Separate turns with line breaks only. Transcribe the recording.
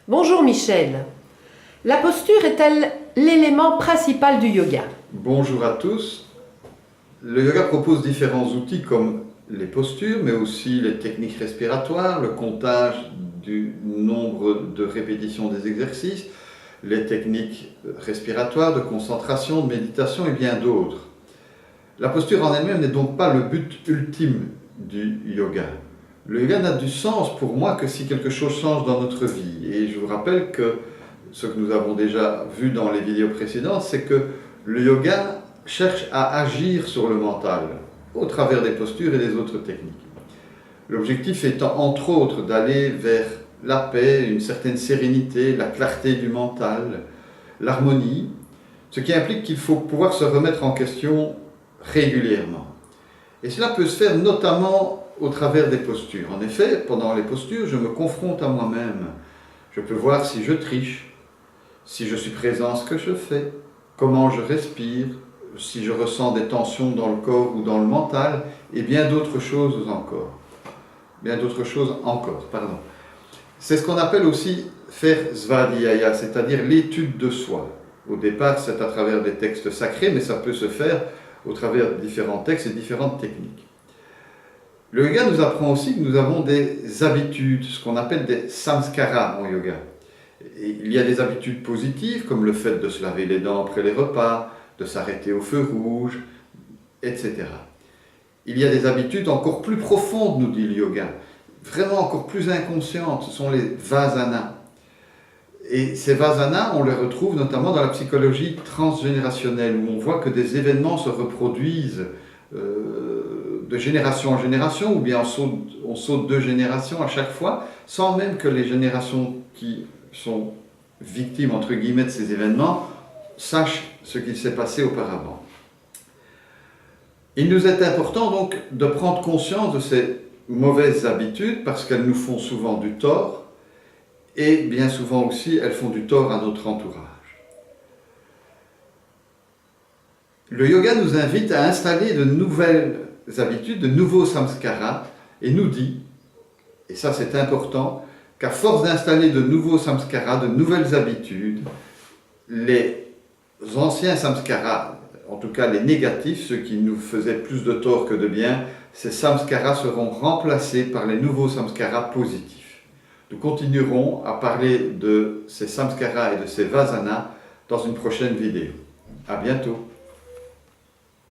Bonjour Michel. La posture est-elle l'élément principal du yoga?
Bonjour à tous. Le yoga propose différents outils comme les postures, mais aussi les techniques respiratoires, le comptage du nombre de répétitions des exercices, les techniques respiratoires, de concentration, de méditation et bien d'autres. La posture en elle-même n'est donc pas le but ultime du yoga. Le yoga n'a du sens pour moi que si quelque chose change dans notre vie. Et je vous rappelle que ce que nous avons déjà vu dans les vidéos précédentes, c'est que le yoga cherche à agir sur le mental au travers des postures et des autres techniques. L'objectif étant entre autres d'aller vers la paix, une certaine sérénité, la clarté du mental, l'harmonie, ce qui implique qu'il faut pouvoir se remettre en question régulièrement. Et cela peut se faire notamment au travers des postures. En effet, pendant les postures, je me confronte à moi-même. Je peux voir si je triche, si je suis présent à ce que je fais, comment je respire, si je ressens des tensions dans le corps ou dans le mental, et bien d'autres choses encore. C'est ce qu'on appelle aussi faire svadhyaya, c'est-à-dire l'étude de soi. Au départ, c'est à travers des textes sacrés, mais ça peut se faire au travers de différents textes et différentes techniques. Le yoga nous apprend aussi que nous avons des habitudes, ce qu'on appelle des samskaras en yoga. Et il y a des habitudes positives, comme le fait de se laver les dents après les repas, de s'arrêter au feu rouge, etc. Il y a des habitudes encore plus profondes, nous dit le yoga, vraiment encore plus inconscientes, ce sont les vasanas. Et ces vasanas, on les retrouve notamment dans la psychologie transgénérationnelle, où on voit que des événements se reproduisent de génération en génération, ou bien on saute 2 générations à chaque fois, sans même que les générations qui sont victimes, entre guillemets, de ces événements, sachent ce qu'il s'est passé auparavant. Il nous est important donc de prendre conscience de ces mauvaises habitudes, parce qu'elles nous font souvent du tort, et bien souvent aussi, elles font du tort à notre entourage. Le yoga nous invite à installer de nouvelles habitudes, de nouveaux samskaras, et nous dit, et ça c'est important, qu'à force d'installer de nouveaux samskaras, de nouvelles habitudes, les anciens samskaras, en tout cas les négatifs, ceux qui nous faisaient plus de tort que de bien, ces samskaras seront remplacés par les nouveaux samskaras positifs. Nous continuerons à parler de ces samskaras et de ces vasanas dans une prochaine vidéo. À bientôt.